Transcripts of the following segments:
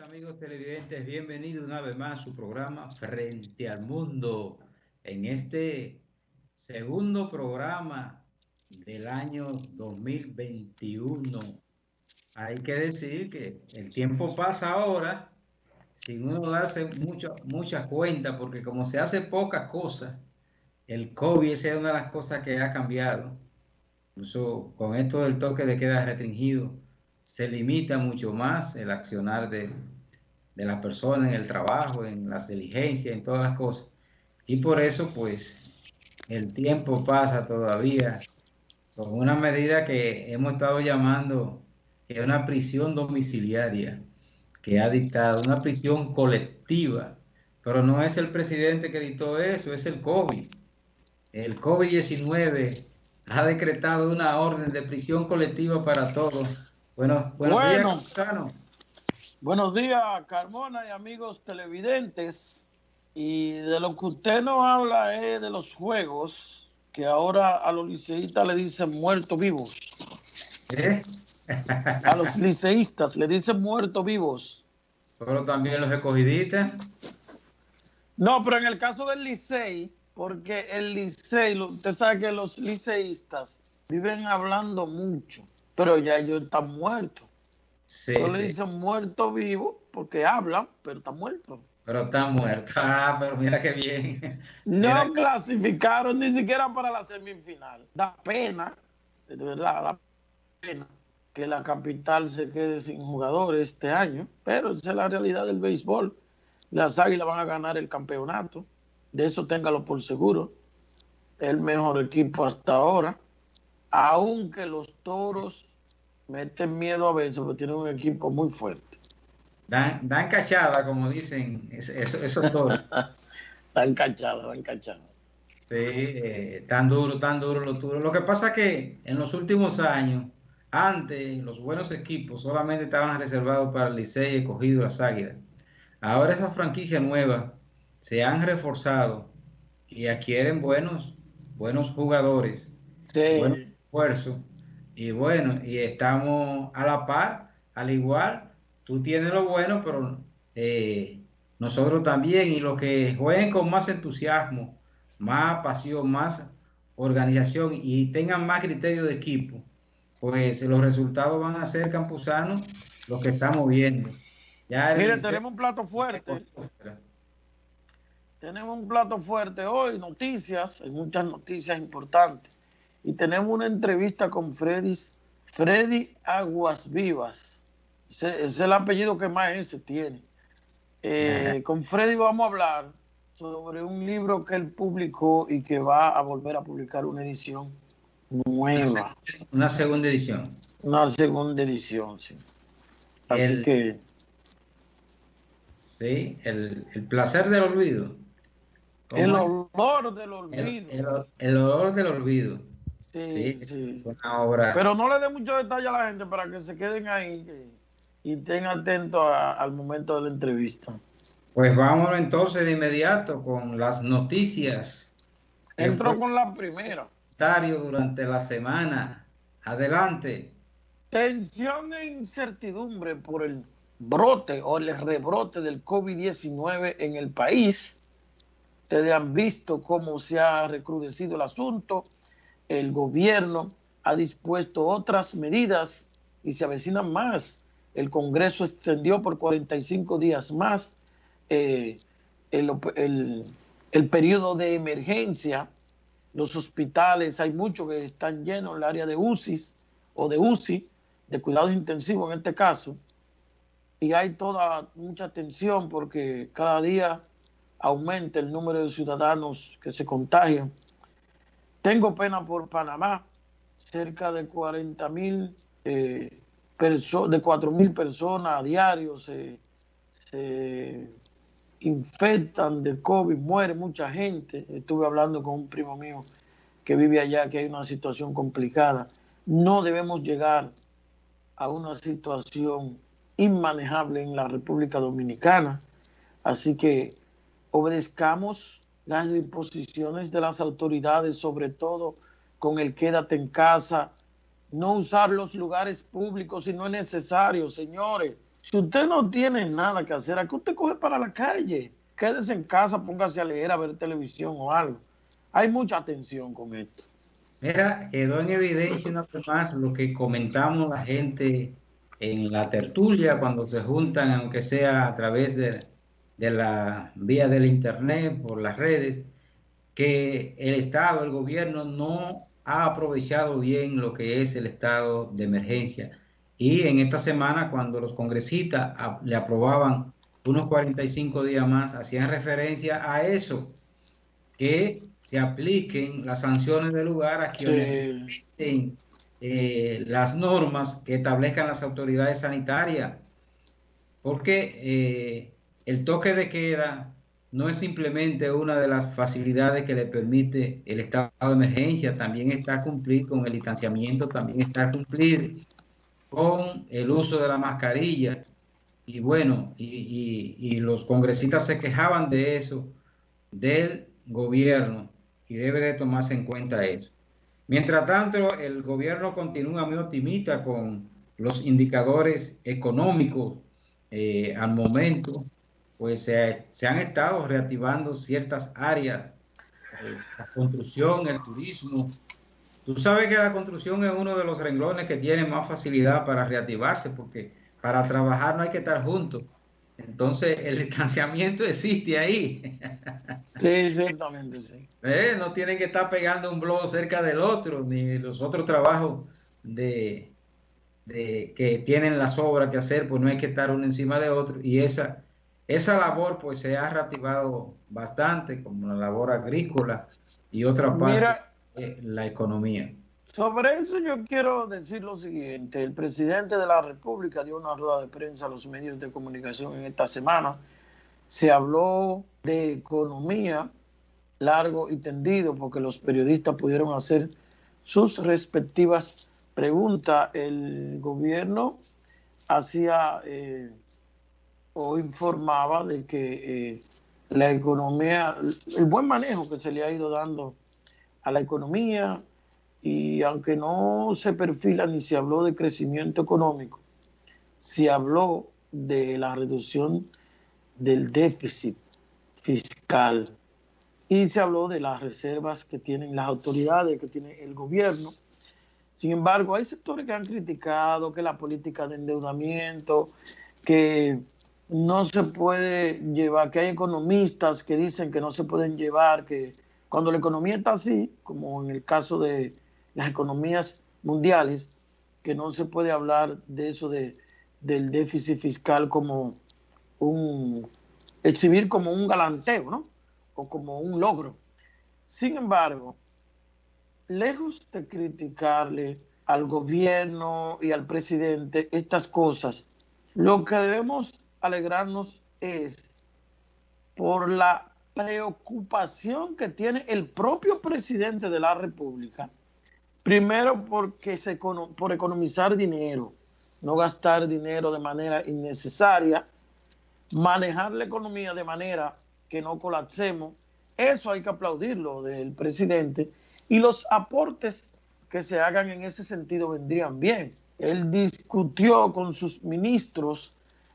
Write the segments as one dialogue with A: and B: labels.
A: Amigos televidentes, bienvenido una vez más a su programa Frente al Mundo. En este segundo programa del año 2021. Hay que decir que el tiempo pasa ahora sin uno darse mucha cuenta, porque como se hace poca cosa, el COVID es una de las cosas que ha cambiado. Incluso con esto del toque de queda restringido, se limita mucho más el accionar de las personas en el trabajo, en las diligencias, en todas las cosas. Y por eso, pues, el tiempo pasa todavía con una medida que hemos estado llamando que es una prisión domiciliaria que ha dictado, una prisión colectiva. Pero no es el presidente que dictó eso, es el COVID. El COVID-19 ha decretado una orden de prisión colectiva para todos. Bueno, buenos días,
B: Bueno,
A: Campuzano.
B: buenos días, Carmona y amigos televidentes. Y de lo que usted nos habla es de los juegos, que ahora a los liceístas le dicen muertos vivos.
A: ¿Eh?
B: A los liceístas le dicen muertos vivos.
A: Pero también los escogidistas.
B: No, pero en el caso del Licey, porque el Licey, usted sabe que los liceístas viven hablando mucho, pero ya ellos están muertos.
A: Sí,
B: Todos le
A: sí.
B: dicen muerto vivo porque hablan, pero están muertos.
A: Pero están muertos. Ah, pero mira qué bien. Mira,
B: No clasificaron ni siquiera para la semifinal. Da pena, de verdad, da pena que la capital se quede sin jugadores este año, pero esa es la realidad del béisbol. Las Águilas van a ganar el campeonato, de eso téngalo por seguro. El mejor equipo hasta ahora, aunque los Toros meten miedo a veces porque tienen un equipo muy fuerte.
A: dan cachada, como dicen esos toros.
B: Están cachados, están cachados.
A: Sí, tan duro los toros. Lo que pasa es que en los últimos años, antes los buenos equipos solamente estaban reservados para el Licey, el Escogido y las Águilas. Ahora esas franquicias nuevas se han reforzado y adquieren buenos jugadores, buenos
B: Sí.
A: esfuerzos. Y bueno, y estamos a la par, al igual, tú tienes lo bueno, pero nosotros también, y los que jueguen con más entusiasmo, más pasión, más organización y tengan más criterio de equipo, pues los resultados van a ser campusanos los que estamos viendo. Ya el
B: Mire,
A: Liceo
B: tenemos un plato
A: se
B: fuerte.
A: cortó fuera.
B: Tenemos un plato fuerte hoy, noticias, hay muchas noticias importantes. Y tenemos una entrevista con Freddy Aguas Vivas. Ese es el apellido que más ese tiene. Con Freddy vamos a hablar sobre un libro que él publicó y que va a volver a publicar una edición nueva,
A: Una segunda edición.
B: una segunda edición. Sí. Así
A: El,
B: que
A: sí, el placer del olvido.
B: el
A: ¿Cómo es?
B: olor del
A: El,
B: olvido.
A: el, el olor del olvido. Sí,
B: Sí,
A: es
B: sí.
A: una obra.
B: Pero no le dé mucho detalle a la gente para que se queden ahí y estén atentos al momento de la entrevista.
A: Pues vámonos entonces de inmediato con las noticias que fue
B: Entro con la primera.
A: comentario durante la semana. Adelante.
B: Tensión e incertidumbre por el brote o el rebrote del COVID-19 en el país. Ustedes han visto cómo se ha recrudecido el asunto. El gobierno ha dispuesto otras medidas y se avecinan más. El Congreso extendió por 45 días más eh, el, el, el periodo de emergencia. Los hospitales, hay muchos que están llenos, el área de UCI o de UCI, de cuidados intensivos en este caso, y hay mucha tensión porque cada día aumenta el número de ciudadanos que se contagian. Tengo pena por Panamá, cerca de 40,000 de 4,000 personas a diario se infectan de COVID, muere mucha gente. Estuve hablando con un primo mío que vive allá, que hay una situación complicada. No debemos llegar a una situación inmanejable en la República Dominicana. Así que obedezcamos las disposiciones de las autoridades, sobre todo con el quédate en casa, no usar los lugares públicos si no es necesario, señores. Si usted no tiene nada que hacer, ¿a qué usted coge para la calle? Quédese en casa, póngase a leer, a ver televisión o algo. Hay mucha atención con esto.
A: Mira, quedó en evidencia una vez más lo que comentamos la gente en la tertulia cuando se juntan, aunque sea a través de la vía del internet, por las redes, que el Estado, el gobierno no ha aprovechado bien lo que es el estado de emergencia. Y en esta semana, cuando los congresistas le aprobaban unos 45 días más, hacían referencia a eso, que se apliquen las sanciones del lugar a quienes
B: Sí.
A: respeten las normas que establezcan las autoridades sanitarias, porque el toque de queda no es simplemente una de las facilidades que le permite el estado de emergencia, también está cumplir con el distanciamiento, también está cumplir con el uso de la mascarilla. Y bueno, y los congresistas se quejaban de eso, del gobierno, y debe de tomarse en cuenta eso. Mientras tanto, el gobierno continúa muy optimista con los indicadores económicos al momento, pues se han estado reactivando ciertas áreas, la construcción, el turismo. Tú sabes que la construcción es uno de los renglones que tiene más facilidad para reactivarse, porque para trabajar no hay que estar juntos. Entonces, el distanciamiento existe ahí.
B: Sí, ciertamente, sí.
A: No tienen que estar pegando un bloque cerca del otro, ni los otros trabajos de, que tienen las obras que hacer, pues no hay que estar uno encima de otro. Y esa labor pues se ha reactivado bastante, como la labor agrícola y otra parte
B: Mira,
A: de la economía.
B: sobre eso yo quiero decir lo siguiente. El presidente de la República dio una rueda de prensa a los medios de comunicación en esta semana. Se habló de economía largo y tendido porque los periodistas pudieron hacer sus respectivas preguntas. El gobierno hacía o informaba de que la economía, el buen manejo que se le ha ido dando a la economía, y aunque no se perfila ni se habló de crecimiento económico, se habló de la reducción del déficit fiscal y se habló de las reservas que tienen las autoridades, que tiene el gobierno. Sin embargo, hay sectores que han criticado que la política de endeudamiento, que no se puede llevar, que hay economistas que dicen que no se pueden llevar, que cuando la economía está así, como en el caso de las economías mundiales, que no se puede hablar de eso del déficit fiscal como exhibir como un galanteo, ¿no? O como un logro. Sin embargo, lejos de criticarle al gobierno y al presidente estas cosas, lo que debemos alegrarnos es por la preocupación que tiene el propio presidente de la República. Primero, porque por economizar dinero, no gastar dinero de manera innecesaria, manejar la economía de manera que no colapsemos. Eso hay que aplaudirlo del presidente, y los aportes que se hagan en ese sentido vendrían bien. Él discutió con sus ministros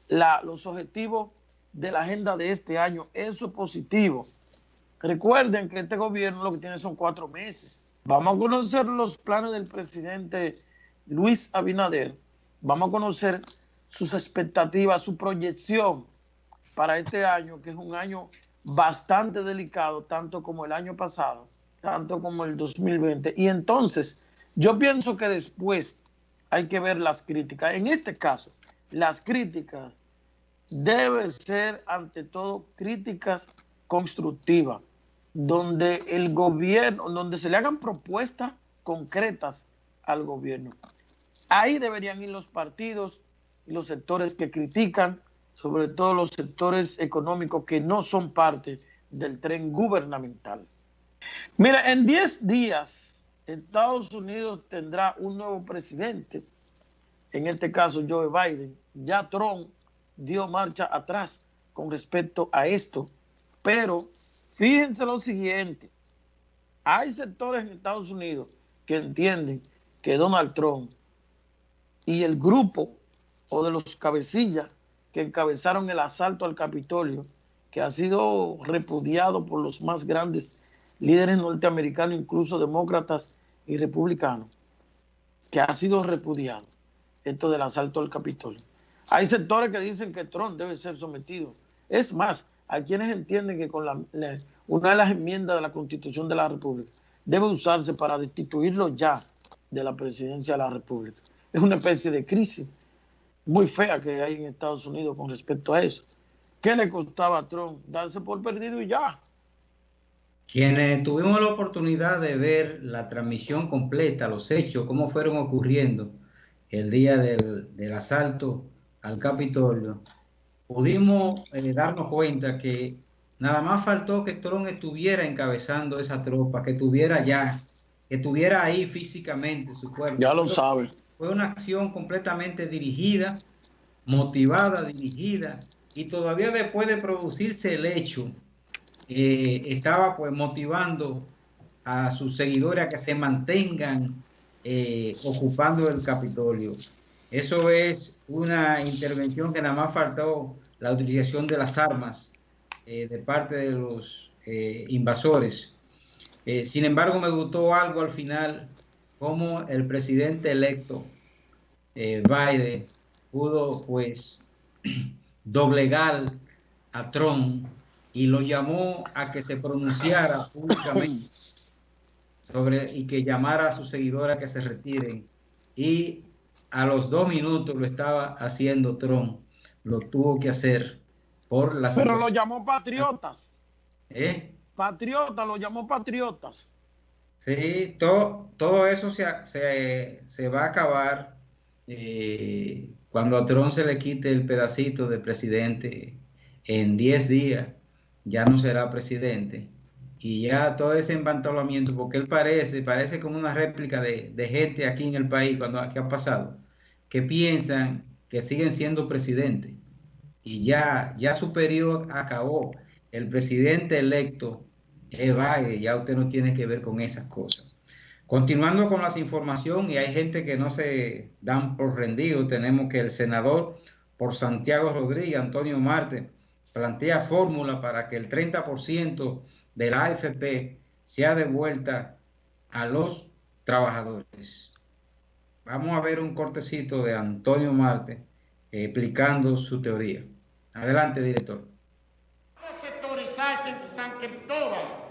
B: los objetivos de la agenda de este año. Eso es positivo. Recuerden que este gobierno lo que tiene son 4 meses. Vamos a conocer los planes del presidente Luis Abinader. Vamos a conocer sus expectativas, su proyección para este año, que es un año bastante delicado, tanto como el año pasado, tanto como el 2020. Y entonces, yo pienso que después hay que ver las críticas. En este caso, las críticas deben ser, ante todo, críticas constructivas, donde el gobierno, donde se le hagan propuestas concretas al gobierno. Ahí deberían ir los partidos y los sectores que critican, sobre todo los sectores económicos que no son parte del tren gubernamental. Mira, en 10 días Estados Unidos tendrá un nuevo presidente, en este caso Joe Biden. Ya Trump dio marcha atrás con respecto a esto, pero fíjense lo siguiente, hay sectores en Estados Unidos que entienden que Donald Trump y el grupo o de los cabecillas que encabezaron el asalto al Capitolio, que ha sido repudiado por los más grandes líderes norteamericanos, incluso demócratas y republicanos, que ha sido repudiado esto del asalto al Capitolio. Hay sectores que dicen que Trump debe ser sometido. Es más, hay quienes entienden que con una de las enmiendas de la Constitución de la República debe usarse para destituirlo ya de la presidencia de la República. Es una especie de crisis muy fea que hay en Estados Unidos con respecto a eso. ¿Qué le costaba a Trump? Darse por perdido y ya.
A: Quienes tuvimos la oportunidad de ver la transmisión completa, los hechos, cómo fueron ocurriendo el día del asalto al Capitolio, pudimos darnos cuenta que nada más faltó que Trump estuviera encabezando esa tropa, que estuviera ahí físicamente su cuerpo.
B: Ya lo sabe.
A: Fue una acción completamente dirigida, motivada, dirigida, y todavía después de producirse el hecho, estaba pues motivando a sus seguidores a que se mantengan ocupando el Capitolio. Eso es una intervención que nada más faltó la utilización de las armas de parte de los invasores. Sin embargo, me gustó algo al final, como el presidente electo Biden pudo pues doblegar a Trump y lo llamó a que se pronunciara públicamente y que llamara a sus seguidores a que se retiren. Y a los 2 minutos lo estaba haciendo Trump. Lo tuvo que hacer por la
B: situación. Pero
A: lo
B: llamó patriotas. Patriotas, lo llamó patriotas.
A: Sí, todo eso se va a acabar cuando a Trump se le quite el pedacito de presidente. En 10 días ya no será presidente. Y ya todo ese empantalamiento, porque él parece como una réplica de gente aquí en el país, ¿qué ha pasado? Que piensan que siguen siendo presidentes. Y ya su periodo acabó. El presidente electo es Biden, ya usted no tiene que ver con esas cosas. Continuando con las informaciones, y hay gente que no se dan por rendido, tenemos que el senador por Santiago Rodríguez, Antonio Marte, plantea fórmula para que el 30% de la AFP sea devuelta a los trabajadores. Vamos a ver un cortecito de Antonio Marte explicando su teoría. Adelante, director.
C: Vamos a sectorizar en San Cristóbal.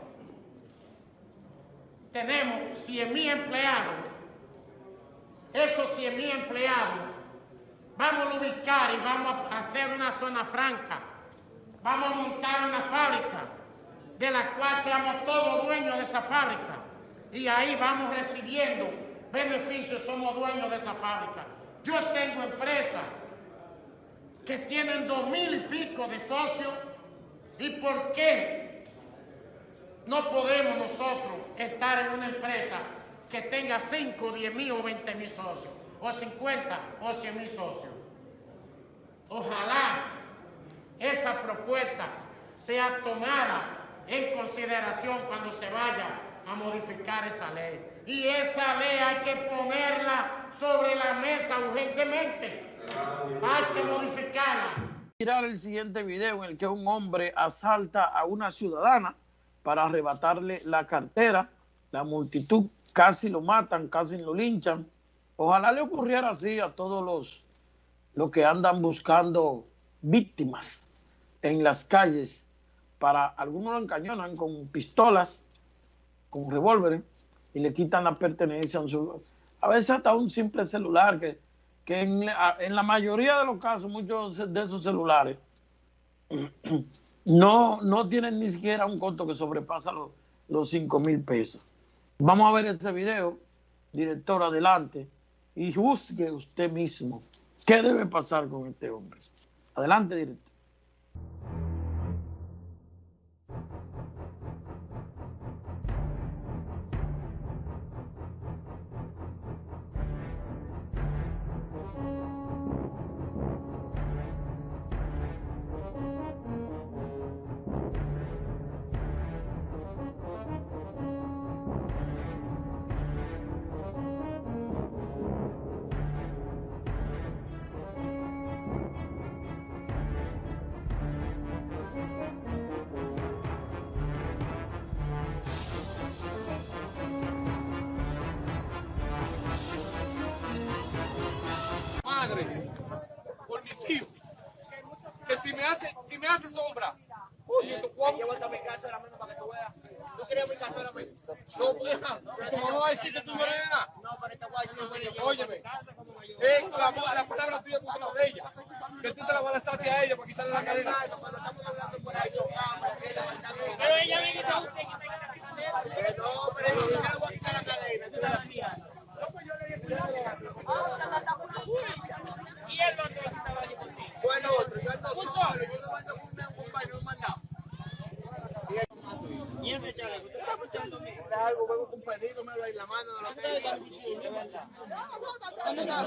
C: Tenemos 100,000 empleados. Esos 100,000 empleados vamos a ubicar y vamos a hacer una zona franca. Vamos a montar una fábrica de la cual seamos todos dueños de esa fábrica. Y ahí vamos recibiendo beneficios, somos dueños de esa fábrica. Yo tengo empresas que tienen 2,000 y pico de socios. ¿Y por qué no podemos nosotros estar en una empresa que tenga 5, 10,000 o 20,000 socios? O 50 o 100,000 socios. Ojalá esa propuesta sea tomada en consideración cuando se vaya a modificar esa ley. Y esa ley hay que ponerla sobre la mesa urgentemente. Hay que modificarla.
B: Mirar el siguiente video en el que un hombre asalta a una ciudadana para arrebatarle la cartera. La multitud casi lo matan, casi lo linchan. Ojalá le ocurriera así a todos los que andan buscando víctimas en las calles. Algunos lo encañonan con pistolas, con revólveres, y le quitan la pertenencia a veces hasta un simple celular, que en la mayoría de los casos, muchos de esos celulares no tienen ni siquiera un costo que sobrepasa los 5,000 pesos. Vamos a ver ese video, director, adelante, y juzgue usted mismo qué debe pasar con este hombre. Adelante, director.
D: cazuela, menos para que tú veas. Yo quería mi cazuela, no, ¿cómo vas a decir que tú no eres nada? No, pero te voy a decir, óyeme, la palabra tuya contra la de ella, que tú te la balanzaste a ella para quitarle la cadena. Cuando estamos hablando por ahí, pero ella me dice a usted que tenga la cadena. No, pero yo le voy a quitar la cadena. No, pues yo le dije, cuidado. Y él no estaba allí contigo. Bueno, otro, yo ando solo, yo no mando con un baño, un mandado. ¿Y ese chaleco? ¿Usted está escuchando? Algo, vengo con un pedido, me lo en la mano, no lo tengo. ¿Dónde está?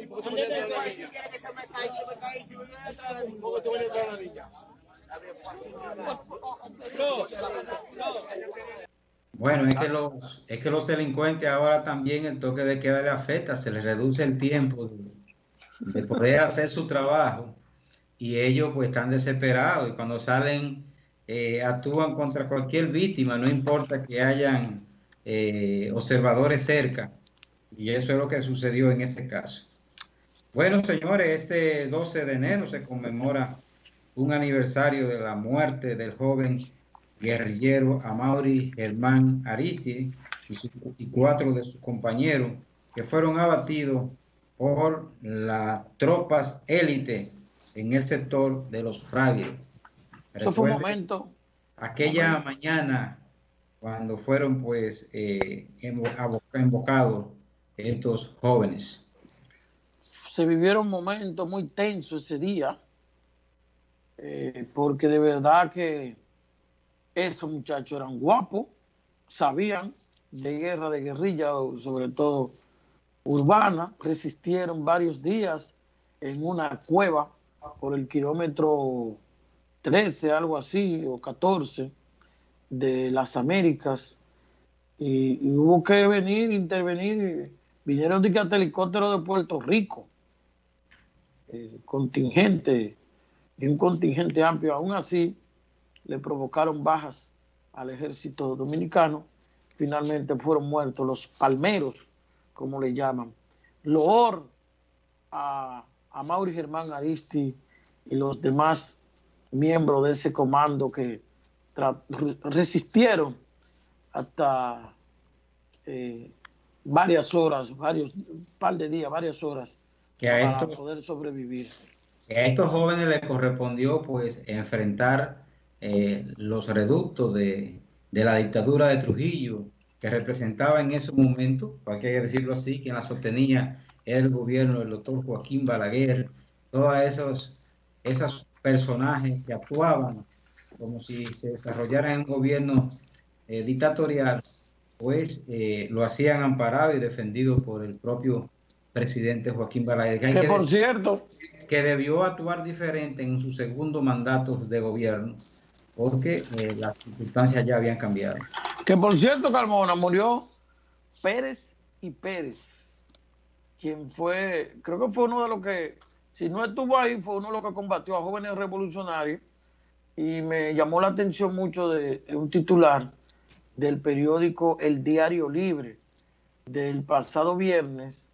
D: ¿Y por qué tú me entras a la niña? Si quieres que se me caiga, yo me caí, si me voy a entrar a la niña. ¿Por qué tú me entras a la niña?
A: Bueno, es que los delincuentes ahora también el toque de queda le afecta, se les reduce el tiempo de poder hacer su trabajo y ellos pues están desesperados y cuando salen actúan contra cualquier víctima, no importa que hayan observadores cerca, y eso es lo que sucedió en ese caso. Bueno, señores, este 12 de enero se conmemora un aniversario de la muerte del joven guerrillero Amaury Germán Aristide y 4 de sus compañeros que fueron abatidos por las tropas élite en el sector de los Frailes.
B: Eso fue un momento.
A: Aquella mañana cuando fueron pues invocados estos jóvenes.
B: Se vivieron momentos muy tensos ese día, porque de verdad que esos muchachos eran guapos, sabían de guerra, de guerrilla, sobre todo urbana, resistieron varios días en una cueva por el kilómetro 13, algo así, o 14 de las Américas, y hubo que intervenir, vinieron de helicópteros de Puerto Rico, contingente, y un contingente amplio, aún así le provocaron bajas al ejército dominicano, finalmente fueron muertos los palmeros, como le llaman. Loor a Amaury Germán Aristide y los demás miembros de ese comando que resistieron hasta varias horas, un par de días, varias horas, para poder sobrevivir.
A: Que a estos jóvenes les correspondió pues enfrentar los reductos de la dictadura de Trujillo, que representaba en ese momento, hay que decirlo así, quien la sostenía era el gobierno del doctor Joaquín Balaguer, todos esos personajes que actuaban como si se desarrollara en un gobierno dictatorial, pues lo hacían amparado y defendido por el propio presidente Joaquín Balaguer.
B: Que por cierto,
A: que debió actuar diferente en su segundo mandato de gobierno, porque las circunstancias ya habían cambiado.
B: Que por cierto, Carmona, murió Pérez y Pérez, quien fue, creo que fue uno de los que, si no estuvo ahí, fue uno de los que combatió a jóvenes revolucionarios, y me llamó la atención mucho de un titular del periódico El Diario Libre del pasado viernes,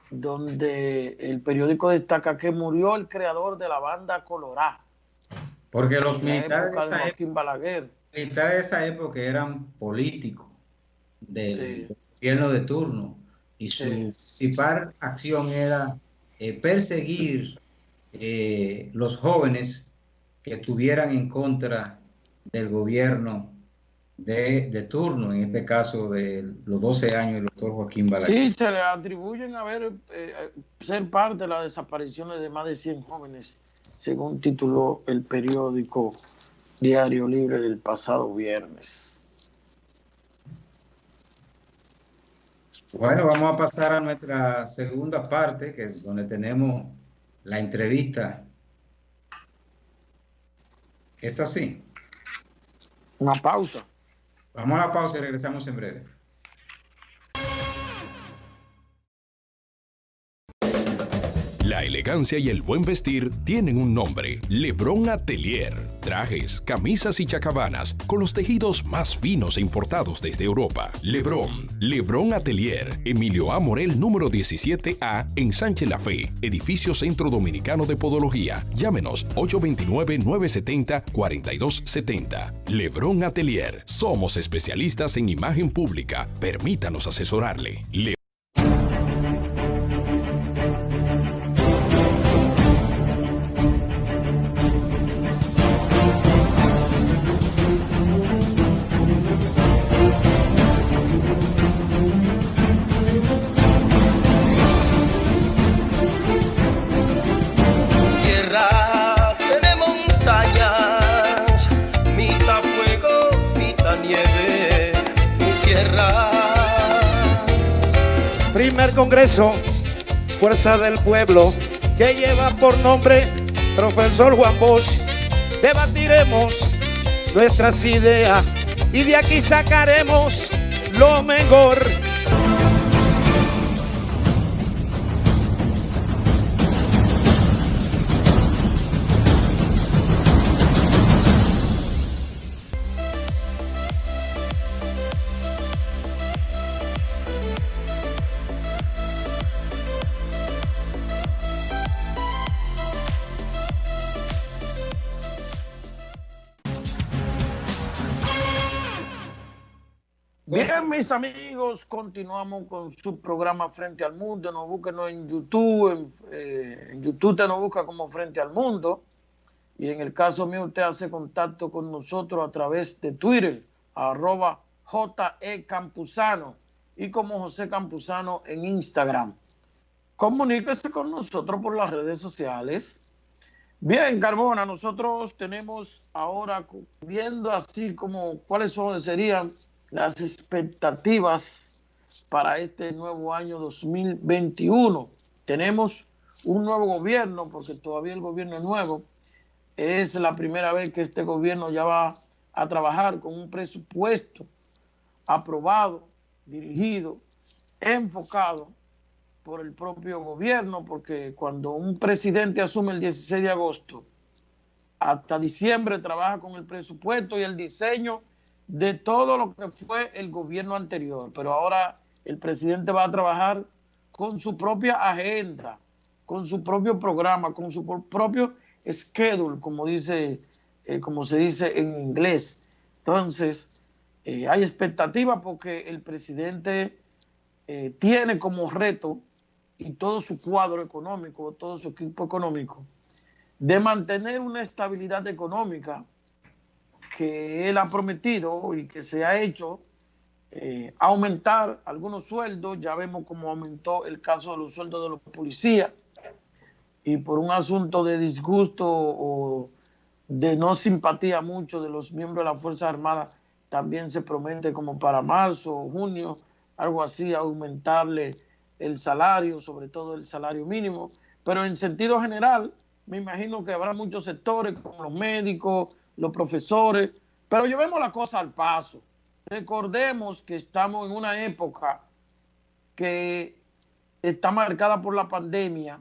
B: donde el periódico destaca que murió el creador de la banda Colorá.
A: Porque los militares
B: de
A: esa época eran políticos del gobierno de turno y su principal acción era perseguir los jóvenes que estuvieran en contra del gobierno de turno, en este caso de los 12 años del doctor Joaquín Balaguer.
B: Sí, se le atribuyen ser parte de las desapariciones de más de 100 jóvenes, según tituló el periódico Diario Libre del pasado viernes.
A: Bueno, vamos a pasar a nuestra segunda parte, que es donde tenemos la entrevista. ¿Es así?
B: Una pausa.
A: Vamos a la pausa y regresamos en breve.
E: La elegancia y el buen vestir tienen un nombre: Lebrón Atelier. Trajes, camisas y chacabanas con los tejidos más finos e importados desde Europa. Lebrón Atelier, Emilio A. Morel, número 17A, en Sánchez La Fe, edificio Centro Dominicano de Podología. Llámenos 829-970-4270. Lebrón Atelier. Somos especialistas en imagen pública. Permítanos asesorarle.
F: Primer Congreso, Fuerza del Pueblo, que lleva por nombre Profesor Juan Bosch. Debatiremos nuestras ideas y de aquí sacaremos lo mejor.
B: Bien, mis amigos, continuamos con su programa Frente al Mundo. Nos búsquenos en YouTube. En YouTube te nos busca como Frente al Mundo. Y en el caso mío, usted hace contacto con nosotros a través de Twitter, @JE_Campuzano, y como José Campuzano en Instagram. Comuníquese con nosotros por las redes sociales. Bien, Carbona, nosotros tenemos ahora, viendo así como cuáles serían las expectativas para este nuevo año 2021. Tenemos un nuevo gobierno, porque todavía el gobierno es nuevo. Es la primera vez que este gobierno ya va a trabajar con un presupuesto aprobado, dirigido, enfocado por el propio gobierno, porque cuando un presidente asume el 16 de agosto, hasta diciembre trabaja con el presupuesto y el diseño de todo lo que fue el gobierno anterior. Pero ahora el presidente va a trabajar con su propia agenda, con su propio programa, con su propio schedule, como se dice en inglés. Entonces, hay expectativa porque el presidente tiene como reto, y todo su cuadro económico, todo su equipo económico, de mantener una estabilidad económica que él ha prometido y que se ha hecho, aumentar algunos sueldos. Ya vemos cómo aumentó el caso de los sueldos de los policías, y por un asunto de disgusto o de no simpatía mucho de los miembros de las Fuerzas Armadas, también se promete como para marzo o junio, algo así, aumentarle el salario, sobre todo el salario mínimo. Pero en sentido general, me imagino que habrá muchos sectores como los médicos, los profesores, pero llevemos la cosa al paso. Recordemos que estamos en una época que está marcada por la pandemia,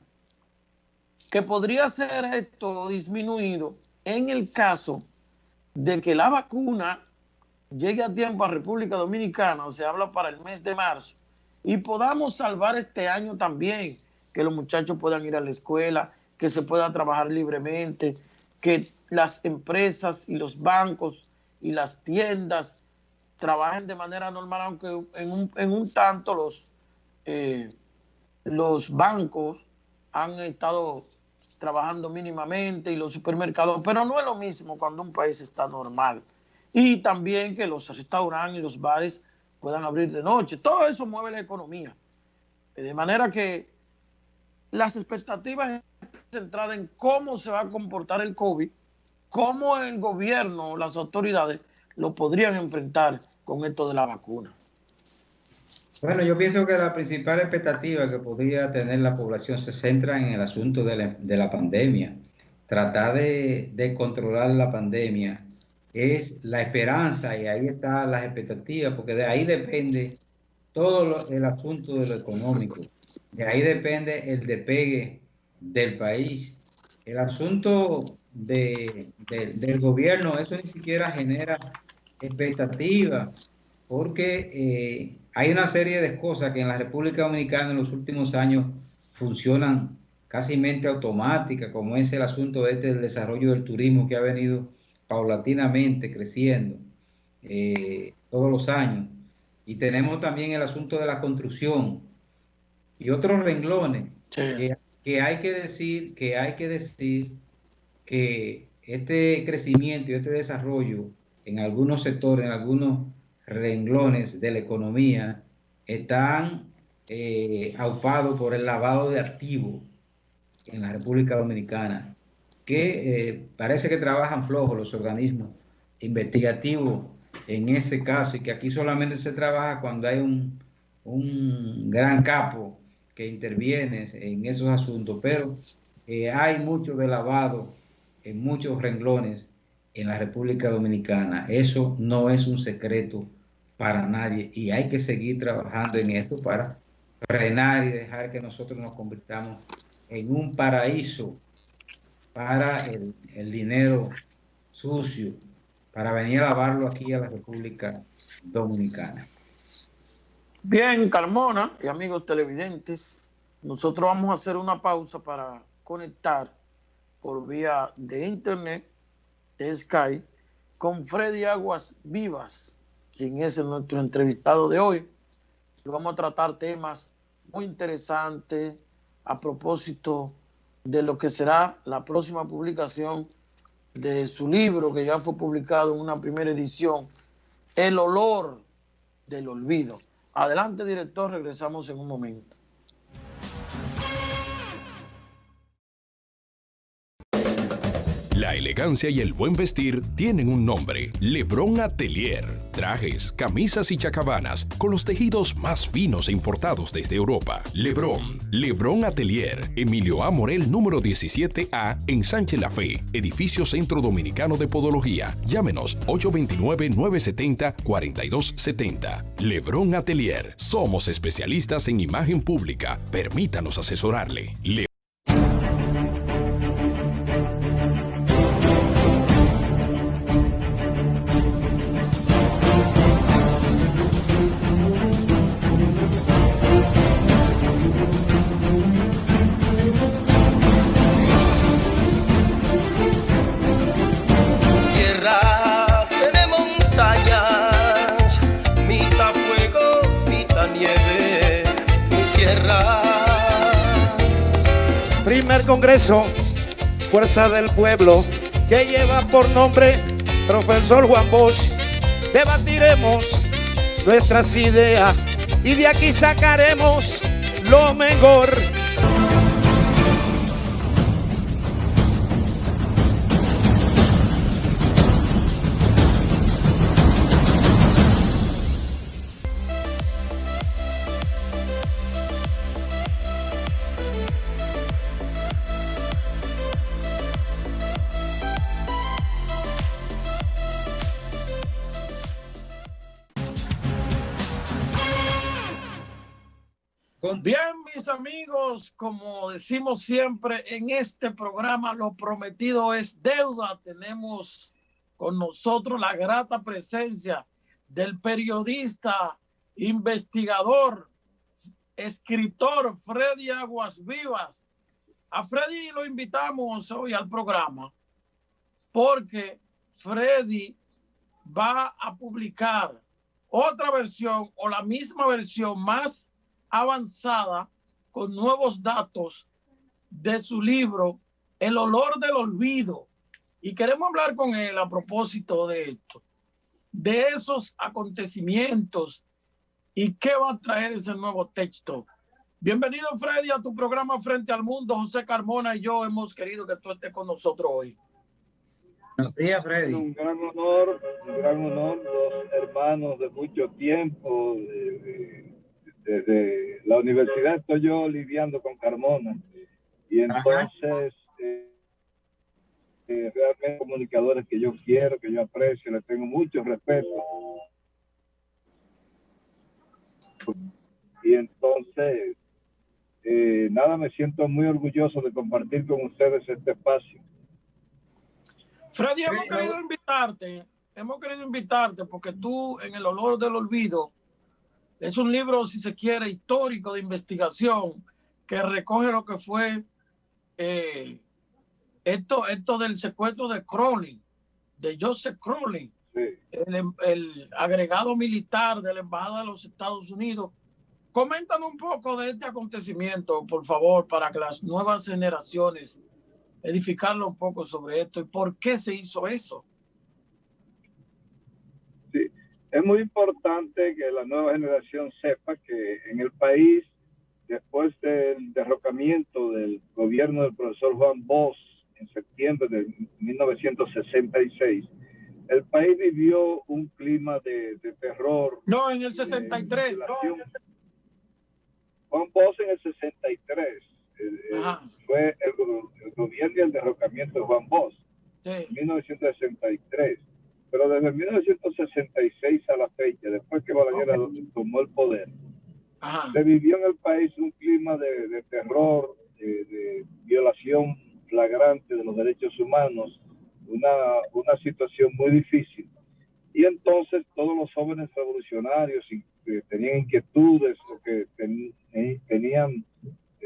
B: que podría ser esto disminuido en el caso de que la vacuna llegue a tiempo a República Dominicana. Se habla para el mes de marzo, y podamos salvar este año también, que los muchachos puedan ir a la escuela, que se pueda trabajar libremente, que las empresas y los bancos y las tiendas trabajen de manera normal, aunque en un tanto los bancos han estado trabajando mínimamente y los supermercados, pero no es lo mismo cuando un país está normal. Y también que los restaurantes y los bares puedan abrir de noche. Todo eso mueve la economía. De manera que las expectativas están centradas en cómo se va a comportar el COVID, cómo el gobierno, las autoridades lo podrían enfrentar con esto de la vacuna.
A: Bueno, yo pienso que la principal expectativa que podría tener la población se centra en el asunto de la pandemia. Tratar de controlar la pandemia es la esperanza, y ahí están las expectativas, porque de ahí depende todo el asunto de lo económico. De ahí depende el despegue del país. El asunto del gobierno, eso ni siquiera genera expectativa, porque hay una serie de cosas que en la República Dominicana en los últimos años funcionan casi automáticas, como es el asunto del desarrollo del turismo que ha venido paulatinamente creciendo todos los años. Y tenemos también el asunto de la construcción y otros renglones
B: Sí.
A: que hay que decir que este crecimiento y este desarrollo en algunos sectores, en algunos renglones de la economía, están aupados por el lavado de activos en la República Dominicana, que parece que trabajan flojos los organismos investigativos en ese caso, y que aquí solamente se trabaja cuando hay un gran capo que interviene en esos asuntos, pero hay mucho de lavado en muchos renglones en la República Dominicana. Eso no es un secreto para nadie y hay que seguir trabajando en esto para frenar y dejar que nosotros nos convirtamos en un paraíso para el dinero sucio, para venir a lavarlo aquí a la República Dominicana.
B: Bien, Carmona y amigos televidentes, nosotros vamos a hacer una pausa para conectar por vía de internet, de Skype, con Freddy Aguas Vivas, quien es nuestro entrevistado de hoy. Vamos a tratar temas muy interesantes a propósito de lo que será la próxima publicación de su libro, que ya fue publicado en una primera edición, El olor del olvido. Adelante, director, regresamos en un momento.
E: La elegancia y el buen vestir tienen un nombre: Lebrón Atelier. Trajes, camisas y chacabanas con los tejidos más finos e importados desde Europa. Lebrón Atelier, Emilio A. Morel, número 17A, en Sánchez La Fe, edificio Centro Dominicano de Podología. Llámenos 829-970-4270. Lebrón Atelier. Somos especialistas en imagen pública. Permítanos asesorarle.
F: Congreso, Fuerza del Pueblo, que lleva por nombre Profesor Juan Bosch. Debatiremos nuestras ideas y de aquí sacaremos lo mejor.
B: Bien, mis amigos, como decimos siempre en este programa, lo prometido es deuda. Tenemos con nosotros la grata presencia del periodista, investigador, escritor Freddy Aguas Vivas. A Freddy lo invitamos hoy al programa porque Freddy va a publicar otra versión o la misma versión más avanzada con nuevos datos de su libro El olor del olvido, y queremos hablar con él a propósito de esto, de esos acontecimientos y qué va a traer ese nuevo texto. Bienvenido, Freddy, a tu programa Frente al Mundo. José Carmona y yo hemos querido que tú estés con nosotros hoy.
A: Buenos días, Freddy.
G: Un gran honor, dos hermanos de mucho tiempo. Desde la universidad estoy yo lidiando con Carmona y entonces realmente comunicadores que yo quiero, que yo aprecio, les tengo mucho respeto. Y entonces nada, me siento muy orgulloso de compartir con ustedes este espacio.
B: Freddy, hemos querido invitarte porque tú, En el olor del olvido, es un libro, si se quiere, histórico de investigación que recoge lo que fue esto del secuestro de Crowley, de Joseph Crowley,
G: Sí.
B: el agregado militar de la Embajada de los Estados Unidos. Coméntanos un poco de este acontecimiento, por favor, para que las nuevas generaciones edificarlo un poco sobre esto y por qué se hizo eso.
G: Sí, es muy importante que la nueva generación sepa que en el país, después del derrocamiento del gobierno del profesor Juan Bosch en septiembre de 1966, el país vivió un clima de terror.
B: No, en el 63.
G: Juan Bosch en el 63. Fue el gobierno y el derrocamiento de Juan Bosch, sí, en 1963. Pero desde 1966 a la fecha, después que Balaguer tomó el poder, se vivió en el país un clima de terror, de violación flagrante de los derechos humanos, una situación muy difícil. Y entonces todos los jóvenes revolucionarios que tenían inquietudes o que tenían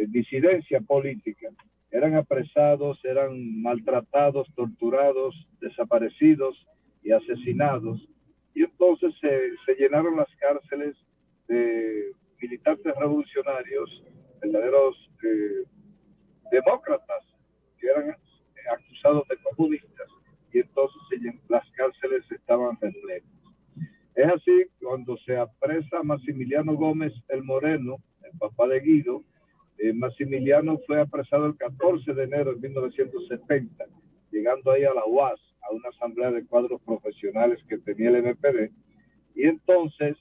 G: disidencia política, eran apresados, eran maltratados, torturados, desaparecidos y asesinados. Y entonces se llenaron las cárceles de militantes revolucionarios, verdaderos demócratas, que eran acusados de comunistas, y entonces las cárceles estaban repletas. Es así, cuando se apresa a Maximiliano Gómez el Moreno, el papá de Guido, Maximiliano fue apresado el 14 de enero de 1970, llegando ahí a la UAS, a una asamblea de cuadros profesionales que tenía el MPD, y entonces,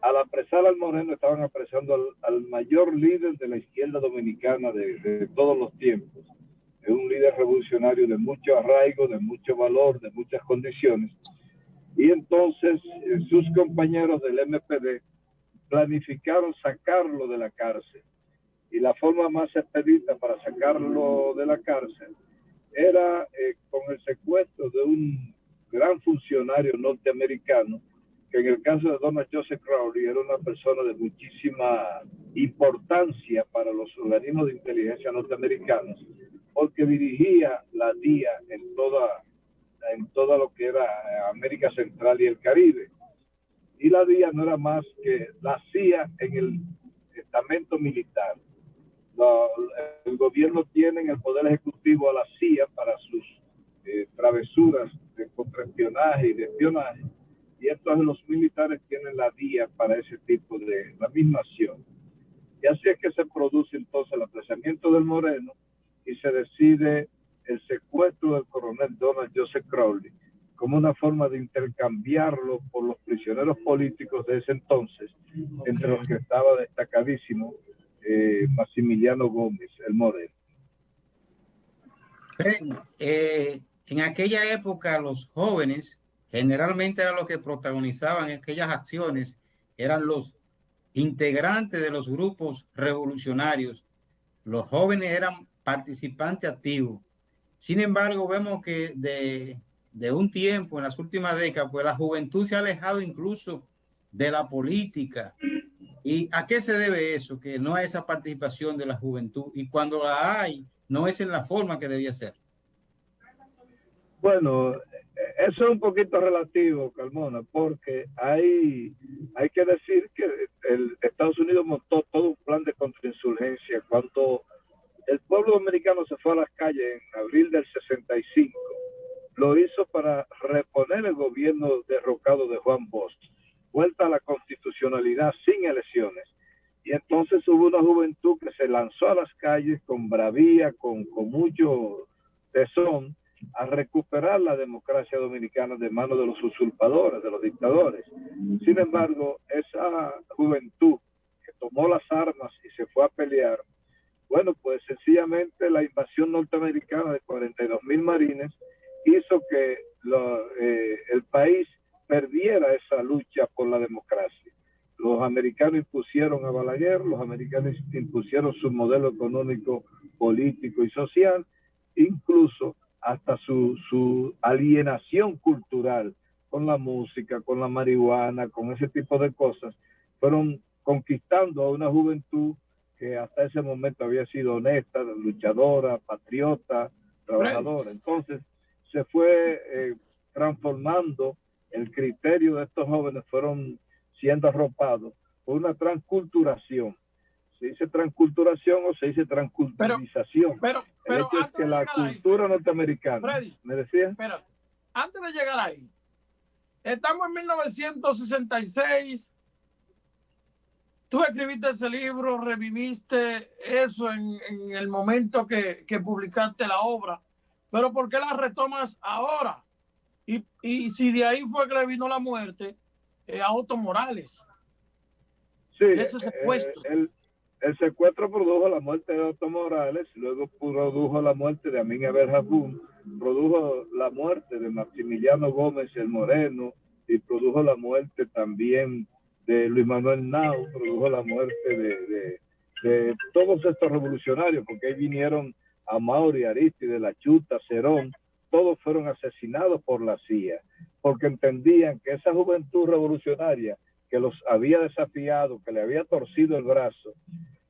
G: al apresar al Moreno, estaban apresando al mayor líder de la izquierda dominicana de todos los tiempos. Es un líder revolucionario de mucho arraigo, de mucho valor, de muchas condiciones. Y entonces sus compañeros del MPD planificaron sacarlo de la cárcel. Y la forma más expedita para sacarlo de la cárcel era con el secuestro de un gran funcionario norteamericano, que en el caso de Donald Joseph Crowley era una persona de muchísima importancia para los organismos de inteligencia norteamericanos, porque dirigía la DIA en toda lo que era América Central y el Caribe. Y la DIA no era más que la CIA en el estamento militar. El gobierno tiene en el poder ejecutivo a la CIA para sus travesuras de contraespionaje y de espionaje, y entonces los militares tienen la DIA para ese tipo de la misma acción. Y así es que se produce entonces el apresamiento del Moreno y se decide el secuestro del coronel Donald Joseph Crowley como una forma de intercambiarlo por los prisioneros políticos de ese entonces, entre los que estaba destacadísimo Maximiliano Gómez, el Moreno.
A: En aquella época los jóvenes generalmente eran los que protagonizaban aquellas acciones, eran los integrantes de los grupos revolucionarios. Los jóvenes eran participantes activos. Sin embargo, vemos que de un tiempo, en las últimas décadas, pues la juventud se ha alejado incluso de la política. ¿Y a qué se debe eso? Que no hay esa participación de la juventud, y cuando la hay, no es en la forma que debía ser.
G: Bueno, eso es un poquito relativo, Carmona, porque hay que decir que Estados Unidos montó todo un plan de contrainsurgencia cuando el pueblo dominicano se fue a las calles en abril del 65. Lo hizo para reponer el gobierno derrocado de Juan Bosch, vuelta a la constitucionalidad sin elecciones. Y entonces hubo una juventud que se lanzó a las calles con bravía, con mucho tesón, a recuperar la democracia dominicana de manos de los usurpadores, de los dictadores. Sin embargo, esa juventud que tomó las armas y se fue a pelear, bueno, pues sencillamente la invasión norteamericana de 42,000 marines hizo que el país perdiera esa lucha por la democracia. Los americanos impusieron a Balaguer, los americanos impusieron su modelo económico, político y social, incluso hasta su alienación cultural con la música, con la marihuana, con ese tipo de cosas, fueron conquistando a una juventud que hasta ese momento había sido honesta, luchadora, patriota, trabajadora. Entonces se fue transformando el criterio de estos jóvenes, fueron siendo arropados por una transculturación. ¿Se dice transculturación o se dice transculturización?
B: Pero
G: el hecho es que la cultura norteamericana,
B: Freddy,
G: ¿me decía?
B: Espera, antes de llegar ahí, estamos en 1966. Tú escribiste ese libro, reviviste eso en el momento que publicaste la obra, pero ¿por qué la retomas ahora? Y si de ahí fue que le vino la muerte a Otto Morales.
G: Sí,
B: ese secuestro.
G: El secuestro produjo la muerte de Otto Morales, luego produjo la muerte de Amin Abel Jabún, produjo la muerte de Maximiliano Gómez el Moreno y produjo la muerte también de Luis Manuel Nau, produjo la muerte de todos estos revolucionarios, porque ahí vinieron Amauri, Arístide, La Chuta, Cerón, todos fueron asesinados por la CIA, porque entendían que esa juventud revolucionaria que los había desafiado, que le había torcido el brazo,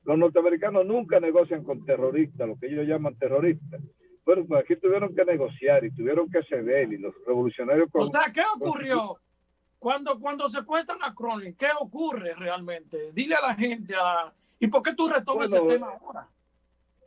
G: los norteamericanos nunca negocian con terroristas, lo que ellos llaman terroristas. Bueno, pues aquí tuvieron que negociar y tuvieron que ceder, y los revolucionarios...
B: O sea, ¿qué ocurrió cuando secuestran a Crowley? ¿Qué ocurre realmente? Dile a la gente, ¿y por qué tú retomas ese tema ahora?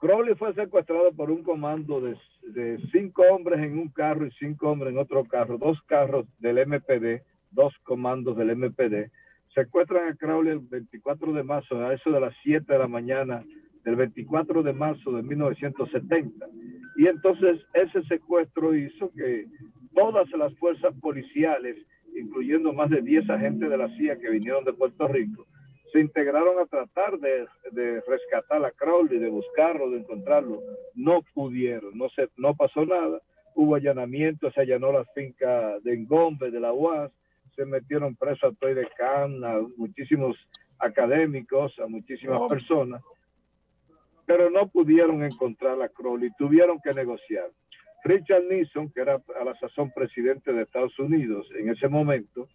G: Crowley fue secuestrado por un comando de 5 hombres en un carro y 5 hombres en otro carro, 2 carros del MPD, 2 comandos del MPD. Secuestran a Crowley el 24 de marzo, a eso de las 7 de la mañana del 24 de marzo de 1970. Y entonces ese secuestro hizo que todas las fuerzas policiales, incluyendo más de 10 agentes de la CIA que vinieron de Puerto Rico, se integraron a tratar de rescatar a Crowley, de buscarlo, de encontrarlo. No pudieron, no pasó nada. Hubo allanamientos, se allanó la finca de Engombe, de la UAS, se metieron presos a Toy de Can, a muchísimos académicos, a muchísimas personas, pero no pudieron encontrar a Crowley, tuvieron que negociar. Richard Nixon, que era a la sazón presidente de Estados Unidos en ese momento,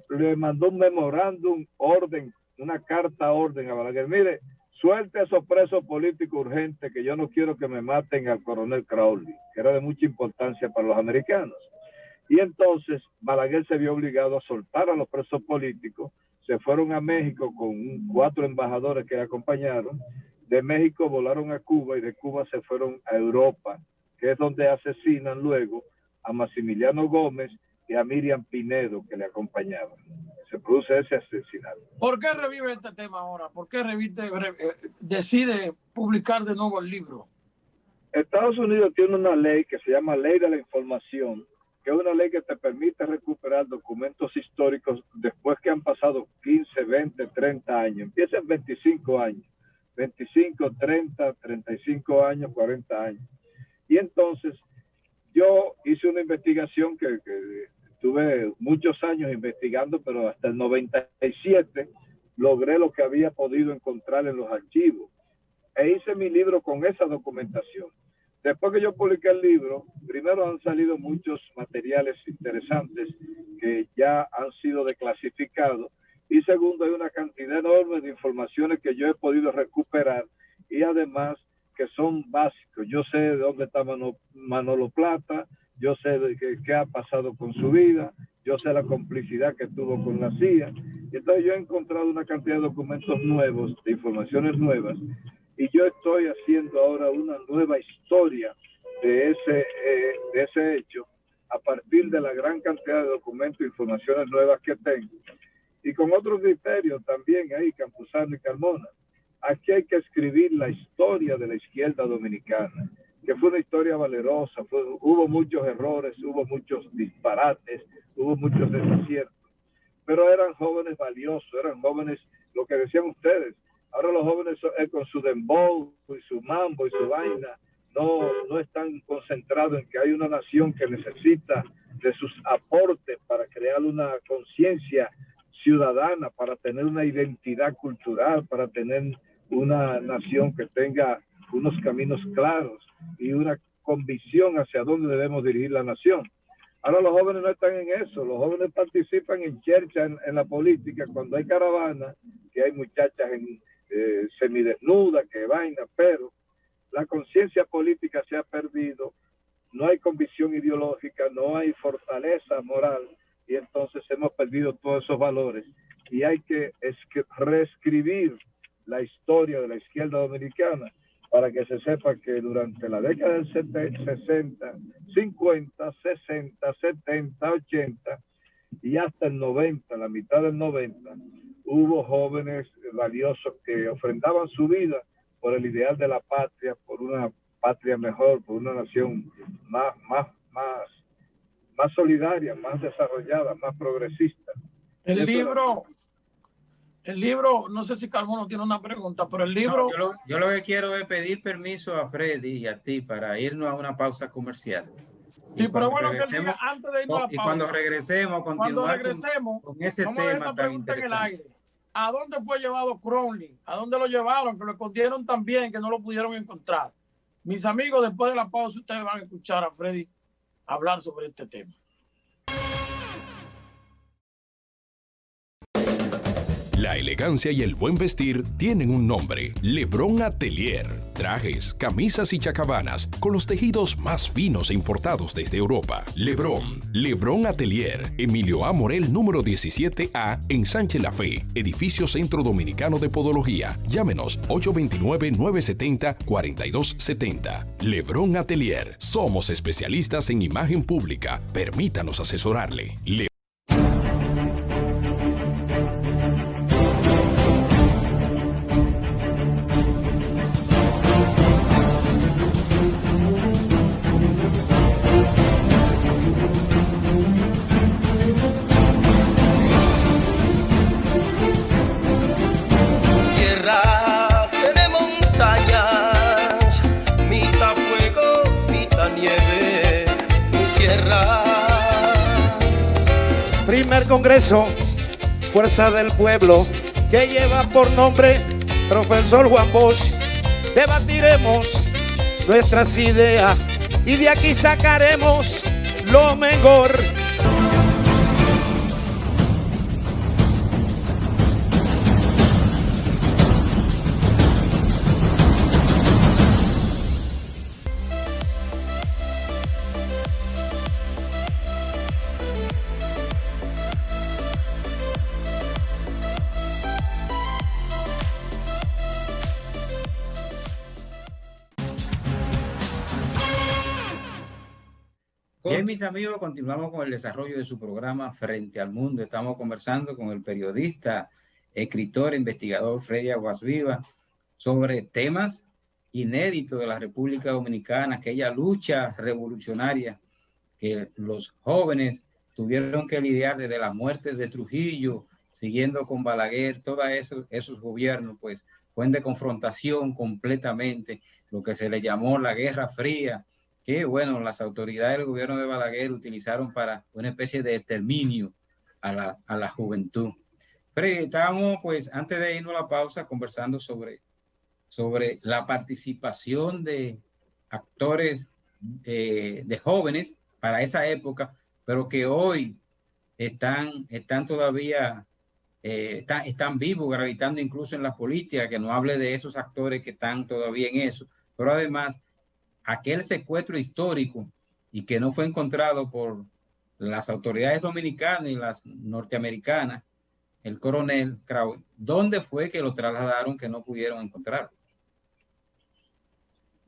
G: le mandó un memorándum, orden, una carta orden a Balaguer: mire, suelte a esos presos políticos urgentes, que yo no quiero que me maten al coronel Crowley, que era de mucha importancia para los americanos. Y entonces Balaguer se vio obligado a soltar a los presos políticos, se fueron a México con 4 embajadores que acompañaron, de México volaron a Cuba y de Cuba se fueron a Europa, que es donde asesinan luego a Maximiliano Gómez y a Miriam Pinedo, que le acompañaban. Se produce ese asesinato.
B: ¿Por qué revive este tema ahora? ¿Por qué decide publicar de nuevo el libro?
G: Estados Unidos tiene una ley que se llama Ley de la Información, que es una ley que te permite recuperar documentos históricos después que han pasado 15, 20, 30 años. Empieza en 25 años, 25, 30, 35 años, 40 años. Y entonces yo hice una investigación que tuve muchos años investigando, pero hasta el 97 logré lo que había podido encontrar en los archivos. E hice mi libro con esa documentación. Después que yo publiqué el libro, primero han salido muchos materiales interesantes que ya han sido declasificados, y segundo, hay una cantidad enorme de informaciones que yo he podido recuperar, y además que son básicos. Yo sé de dónde está Manolo Plata, yo sé de qué ha pasado con su vida, yo sé la complicidad que tuvo con la CIA. Entonces yo he encontrado una cantidad de documentos nuevos, de informaciones nuevas, y yo estoy haciendo ahora una nueva historia de ese hecho, a partir de la gran cantidad de documentos e informaciones nuevas que tengo, y con otros criterios también ahí, Campuzano y Carmona. Aquí hay que escribir la historia de la izquierda dominicana, que fue una historia valerosa, hubo muchos errores, hubo muchos disparates, hubo muchos desaciertos, pero eran jóvenes valiosos, eran jóvenes, lo que decían ustedes. Ahora los jóvenes con su dembow y su mambo y su vaina no están concentrados en que hay una nación que necesita de sus aportes para crear una conciencia ciudadana, para tener una identidad cultural, para tener una nación que tenga unos caminos claros y una convicción hacia dónde debemos dirigir la nación. Ahora los jóvenes no están en eso, los jóvenes participan en chercha, en la política, cuando hay caravanas, que hay muchachas semidesnudas, que vaina, pero la conciencia política se ha perdido, no hay convicción ideológica, no hay fortaleza moral, y entonces hemos perdido todos esos valores. Y hay que reescribir la historia de la izquierda dominicana para que se sepa que durante la década del 60, 50, 60, 70, 80 y hasta el 90, la mitad del 90, hubo jóvenes valiosos que ofrendaban su vida por el ideal de la patria, por una patria mejor, por una nación más solidaria, más desarrollada, más progresista.
B: El libro, no sé si Carmona tiene una pregunta, pero el libro...
A: No, yo lo que quiero es pedir permiso a Freddy y a ti para irnos a una pausa comercial.
B: Sí, pero bueno, que diga, antes de irnos a la pausa.
A: Y cuando regresemos, continuar con ese tema tan interesante.
B: ¿A dónde fue llevado Crowley? ¿A dónde lo llevaron? Que lo escondieron tan bien que no lo pudieron encontrar. Mis amigos, después de la pausa, ustedes van a escuchar a Freddy hablar sobre este tema.
E: La elegancia y el buen vestir tienen un nombre: Lebrón Atelier. Trajes, camisas y chacabanas con los tejidos más finos e importados desde Europa. Lebrón Atelier, Emilio A. Morel, número 17A, en Sánchez La Fe, edificio Centro Dominicano de Podología. Llámenos 829-970-4270. Lebrón Atelier. Somos especialistas en imagen pública. Permítanos asesorarle.
F: Primer Congreso, Fuerza del Pueblo, que lleva por nombre Profesor Juan Bosch. Debatiremos nuestras ideas y de aquí sacaremos lo mejor.
A: Bien, mis amigos, continuamos con el desarrollo de su programa Frente al Mundo. Estamos conversando con el periodista, escritor e investigador Freddy Aguasviva sobre temas inéditos de la República Dominicana, aquella lucha revolucionaria que los jóvenes tuvieron que lidiar desde la muerte de Trujillo, siguiendo con Balaguer, todos esos gobiernos, pues, fueron de confrontación completamente, lo que se le llamó la Guerra Fría, que, bueno, las autoridades del gobierno de Balaguer utilizaron para una especie de exterminio a la juventud. Freddy, estábamos, pues, antes de irnos a la pausa, conversando sobre la participación de actores de jóvenes para esa época, pero que hoy están todavía, están vivos, gravitando incluso en la política, que no hable de esos actores que están todavía en eso, pero además aquel secuestro histórico y que no fue encontrado por las autoridades dominicanas y las norteamericanas, el coronel Crowley, ¿dónde fue que lo trasladaron que no pudieron encontrar?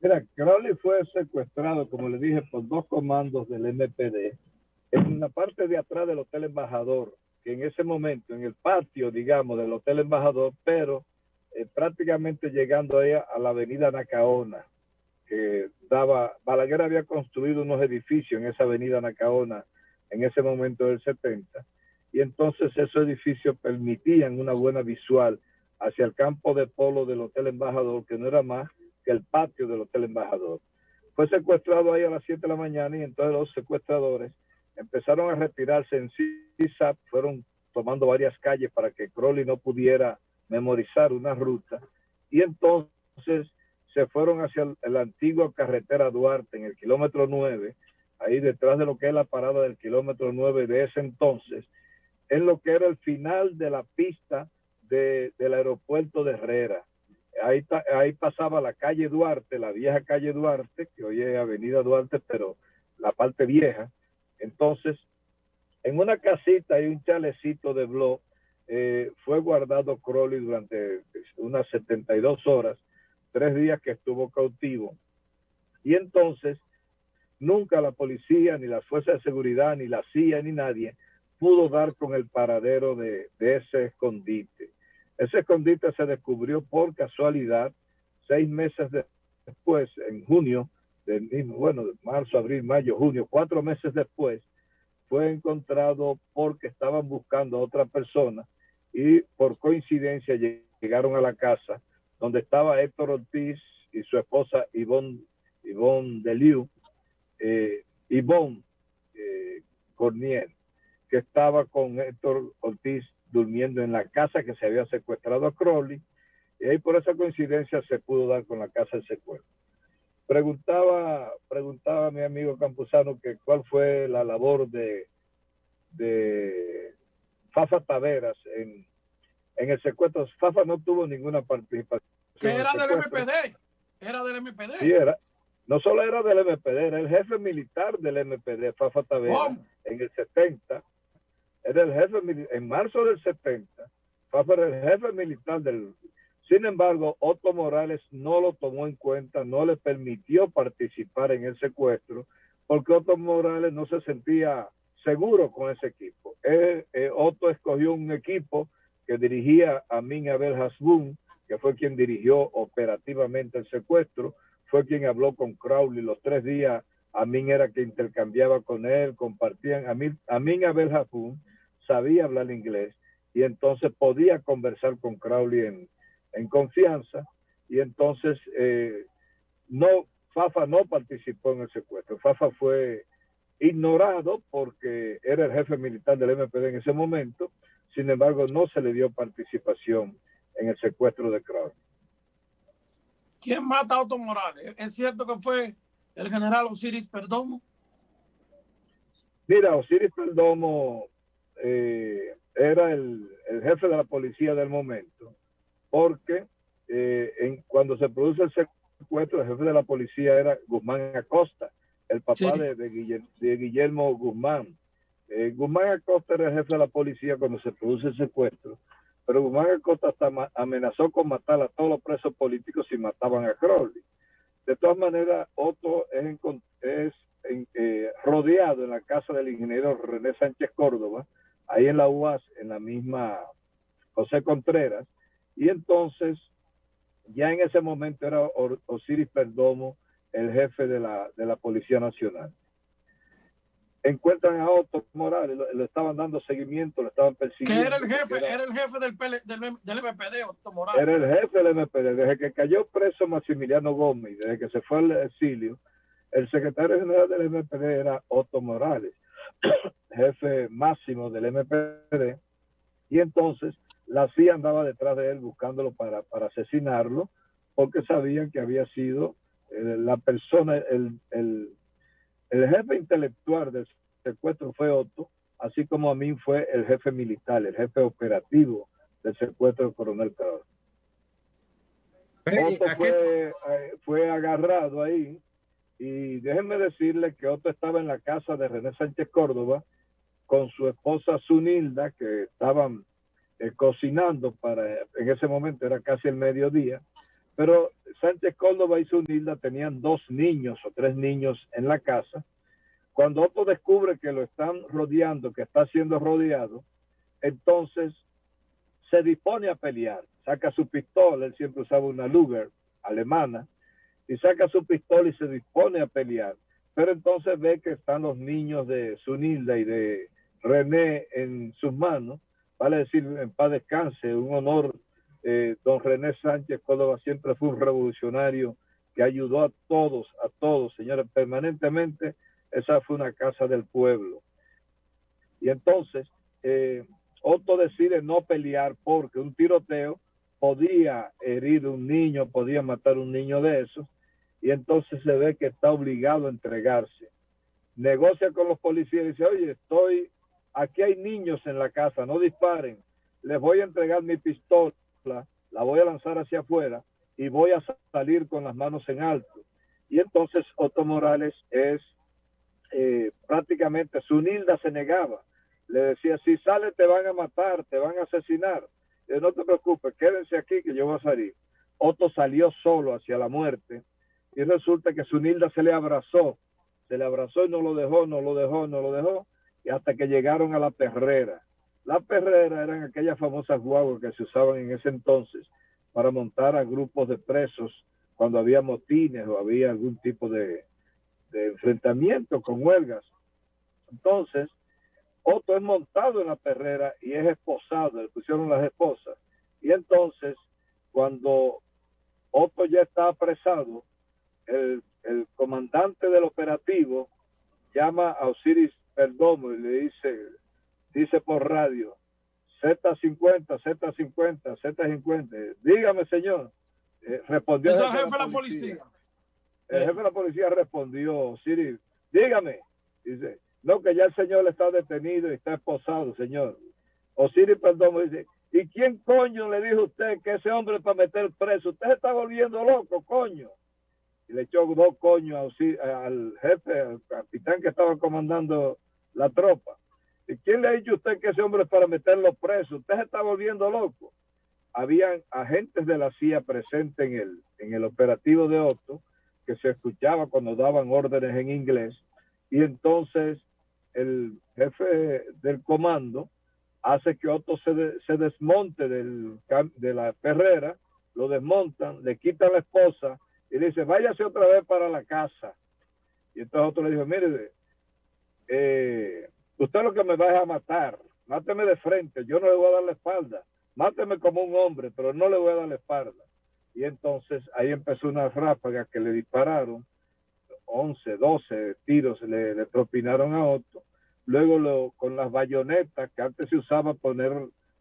G: Mira, Crowley fue secuestrado, como le dije, por 2 comandos del MPD en la parte de atrás del Hotel Embajador, que en ese momento, en el patio, digamos, del Hotel Embajador, pero prácticamente llegando ahí a la avenida Nacaona, que Balaguer había construido unos edificios en esa avenida Nacaona en ese momento del 70, y entonces esos edificios permitían una buena visual hacia el campo de polo del Hotel Embajador, que no era más que el patio del Hotel Embajador. Fue secuestrado ahí a las 7 de la mañana y entonces los secuestradores empezaron a retirarse en zigzag, fueron tomando varias calles para que Crowley no pudiera memorizar una ruta. Y entonces se fueron hacia la antigua carretera Duarte en el kilómetro 9, ahí detrás de lo que es la parada del kilómetro 9 de ese entonces, en lo que era el final de la pista del aeropuerto de Herrera. Ahí pasaba la calle Duarte, la vieja calle Duarte, que hoy es Avenida Duarte, pero la parte vieja. Entonces, en una casita y un chalecito de blog, fue guardado Crowley durante unas 72 horas, 3 días que estuvo cautivo. Y entonces, nunca la policía, ni las fuerzas de seguridad, ni la CIA, ni nadie pudo dar con el paradero de ese escondite. Ese escondite se descubrió por casualidad 6 meses después, en junio, marzo, abril, mayo, junio, 4 meses después, fue encontrado porque estaban buscando a otra persona y por coincidencia llegaron a la casa donde estaba Héctor Ortiz y su esposa Ivonne Deliu, Ivonne Cornier, que estaba con Héctor Ortiz durmiendo en la casa que se había secuestrado a Crowley, y ahí por esa coincidencia se pudo dar con la casa del secuestro. Preguntaba a mi amigo Campuzano que cuál fue la labor de Fafa Taveras en el secuestro. Fafa no tuvo ninguna participación.
B: Que era del MPD. Era del MPD.
G: Sí, no solo era del MPD, era el jefe militar del MPD, Fafa Taveras, en el 70. Era el jefe en marzo del 70. Fafa era el jefe militar del... Sin embargo, Otto Morales no lo tomó en cuenta, no le permitió participar en el secuestro, porque Otto Morales no se sentía seguro con ese equipo. Otto escogió un equipo que dirigía Amin Abel Hasbun, que fue quien dirigió operativamente el secuestro, fue quien habló con Crowley los 3 días. Amin era quien intercambiaba con él, compartían. Amin Abel Hasbun sabía hablar inglés y entonces podía conversar con Crowley en confianza, y entonces Fafa no participó en el secuestro. Fafa fue ignorado porque era el jefe militar del MPD en ese momento. Sin embargo, no se le dio participación en el secuestro de Crowley.
B: ¿Quién mata a Otto Morales? ¿Es cierto que fue el general Osiris Perdomo?
G: Mira, Osiris Perdomo era el jefe de la policía del momento, porque cuando se produce el secuestro, el jefe de la policía era Guzmán Acosta, el papá de Guillermo Guzmán. Guzmán Acosta era el jefe de la policía cuando se produce el secuestro, pero Guzmán Acosta hasta amenazó con matar a todos los presos políticos si mataban a Crowley. De todas maneras, Otto es rodeado en la casa del ingeniero René Sánchez Córdoba, ahí en la UAS, en la misma José Contreras, y entonces ya en ese momento era Osiris Perdomo el jefe de la Policía Nacional. Encuentran a Otto Morales, le estaban dando seguimiento, lo estaban persiguiendo.
B: ¿Qué era el jefe? Era el jefe del MPD, Otto Morales.
G: Era el jefe del MPD. Desde que cayó preso Maximiliano Gómez, desde que se fue al exilio, el secretario general del MPD era Otto Morales, jefe máximo del MPD, y entonces la CIA andaba detrás de él buscándolo para asesinarlo, porque sabían que había sido la persona, el jefe intelectual del secuestro fue Otto, así como a mí fue el jefe militar, el jefe operativo del secuestro del coronel Crowley. Otto fue agarrado ahí, y déjenme decirle que Otto estaba en la casa de René Sánchez Córdoba con su esposa Zunilda, que estaban cocinando en ese momento era casi el mediodía, pero Sánchez Córdoba y Zunilda tenían 2 niños o 3 niños en la casa. Cuando Otto descubre que lo están rodeando, que está siendo rodeado, entonces se dispone a pelear, saca su pistola, él siempre usaba una Luger alemana, y saca su pistola y se dispone a pelear, pero entonces ve que están los niños de Zunilda y de René en sus manos, vale decir, en paz descanse, un honor. Don René Sánchez Córdoba siempre fue un revolucionario que ayudó a todos, señores, permanentemente. Esa fue una casa del pueblo. Y entonces, Otto Otto decide no pelear porque un tiroteo podía herir a un niño, podía matar a un niño de esos, y entonces se ve que está obligado a entregarse. Negocia con los policías y dice, oye, aquí hay niños en la casa, no disparen, les voy a entregar mi pistola, la voy a lanzar hacia afuera y voy a salir con las manos en alto. Y entonces Otto Morales prácticamente, Zunilda se negaba, le decía, si sale te van a matar, te van a asesinar, no te preocupes, quédense aquí que yo voy a salir. Otto salió solo hacia la muerte y resulta que Zunilda se le abrazó y no lo dejó, y hasta que llegaron a la Perrera. La Perrera eran aquellas famosas guaguas que se usaban en ese entonces para montar a grupos de presos cuando había motines o había algún tipo de enfrentamiento con huelgas. Entonces, Otto es montado en la Perrera y es esposado, le pusieron las esposas. Y entonces, cuando Otto ya está apresado, el comandante del operativo llama a Osiris Perdomo y le dice por radio, Z50, dígame señor, respondió
B: el jefe de la policía.
G: El jefe de la policía respondió, Osiris, dígame, dice, no, que ya el señor está detenido y está esposado, señor. Osiris Perdomo dice, ¿y quién coño le dijo a usted que ese hombre es para meter preso? Usted se está volviendo loco, coño. Y le echó 2 coños al jefe, al capitán que estaba comandando la tropa. ¿Y quién le ha dicho a usted que ese hombre es para meterlo preso? Usted se está volviendo loco. Habían agentes de la CIA presentes en el operativo de Otto, que se escuchaba cuando daban órdenes en inglés, y entonces el jefe del comando hace que Otto se desmonte de la Perrera, lo desmontan, le quitan la esposa, y dice, váyase otra vez para la casa. Y entonces Otto le dijo, mire, usted lo que me va a matar, máteme de frente, yo no le voy a dar la espalda, máteme como un hombre, pero no le voy a dar la espalda. Y entonces ahí empezó una ráfaga que le dispararon, 11, 12 tiros le propinaron a Otto. Luego con las bayonetas, que antes se usaba poner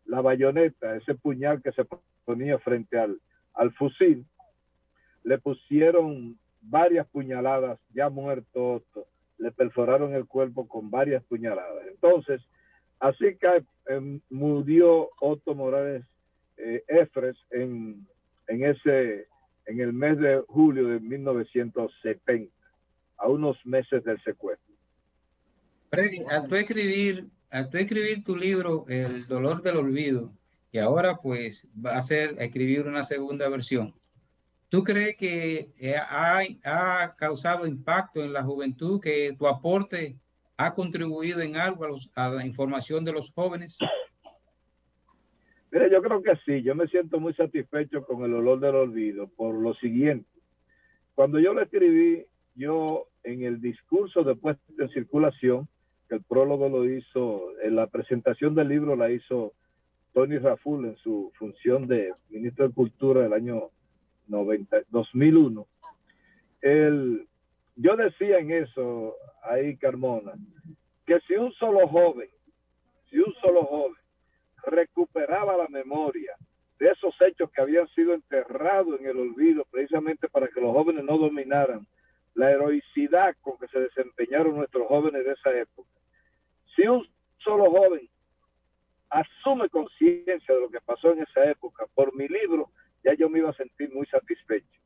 G: la bayoneta, ese puñal que se ponía frente al fusil, le pusieron varias puñaladas, ya muerto Otto, le perforaron el cuerpo con varias puñaladas. Entonces, así que murió Otto Morales Efres en el mes de julio de 1970, a unos meses del secuestro.
A: Freddy, al tú escribir tu libro, El dolor del olvido, y ahora pues va a escribir una segunda versión, ¿tú crees que ha causado impacto en la juventud, que tu aporte ha contribuido en algo a la información de los jóvenes?
G: Mira, yo creo que sí. Yo me siento muy satisfecho con El olor del olvido por lo siguiente. Cuando yo lo escribí, yo en el discurso de puesta en circulación, que el prólogo lo hizo, en la presentación del libro la hizo Tony Raful en su función de ministro de Cultura del año 2001. Yo decía en eso ahí, Carmona, que si un solo joven recuperaba la memoria de esos hechos que habían sido enterrados en el olvido, precisamente para que los jóvenes no dominaran la heroicidad con que se desempeñaron nuestros jóvenes de esa época. Si un solo joven asume conciencia de lo que pasó en esa época por mi libro, ya yo me iba a sentir muy satisfecho.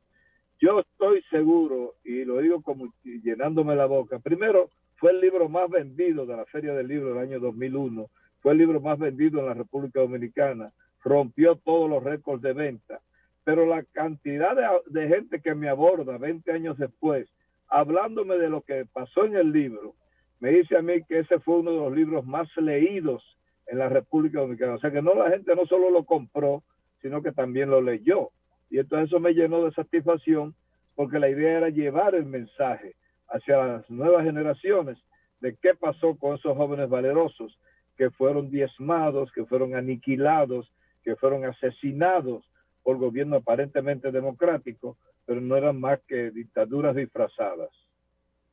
G: Yo estoy seguro, y lo digo como llenándome la boca, primero, fue el libro más vendido de la Feria del Libro del año 2001, fue el libro más vendido en la República Dominicana, rompió todos los récords de venta, pero la cantidad de gente que me aborda 20 años después, hablándome de lo que pasó en el libro, me dice a mí que ese fue uno de los libros más leídos en la República Dominicana. O sea que la gente no solo lo compró, sino que también lo leyó. Y entonces eso me llenó de satisfacción, porque la idea era llevar el mensaje hacia las nuevas generaciones de qué pasó con esos jóvenes valerosos que fueron diezmados, que fueron aniquilados, que fueron asesinados por gobierno aparentemente democrático, pero no eran más que dictaduras disfrazadas.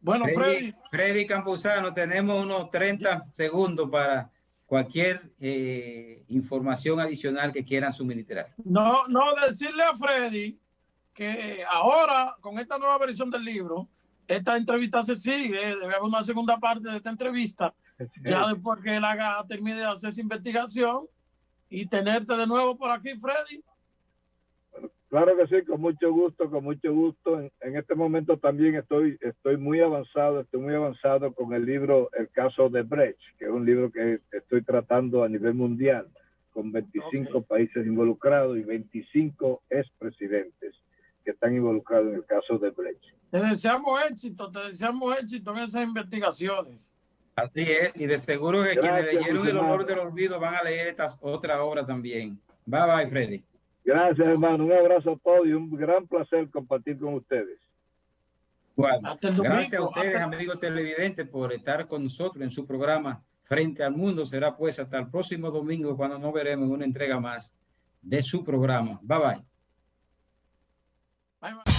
B: Bueno,
A: Freddy Campuzano, tenemos unos 30 segundos para cualquier información adicional que quieran suministrar.
B: No, decirle a Freddy que ahora, con esta nueva versión del libro, esta entrevista se sigue, debe haber una segunda parte de esta entrevista, ya después que él termine de hacer esa investigación y tenerte de nuevo por aquí, Freddy.
G: Bueno, claro que sí, con mucho gusto, con mucho gusto. En este momento también estoy muy avanzado con el libro El caso de Brecht, que es un libro que estoy tratando a nivel mundial, con 25 países involucrados y 25 expresidentes que están involucrados en el caso de Brecht.
B: Te deseamos éxito en esas investigaciones.
A: Así es, y de seguro que
G: Gracias,
A: quienes leyeron El olor
G: hermano.
A: del olvido van a leer estas otras obras también. Bye bye, Freddy.
G: Gracias, hermano. Un abrazo a todos y un gran placer compartir con ustedes.
A: Bueno,
B: Hasta el domingo.
A: gracias a ustedes, amigos televidentes, por estar con nosotros en su programa Frente al Mundo. Será pues hasta el próximo domingo cuando nos veremos en una entrega más de su programa. Bye bye.
B: Bye, bye.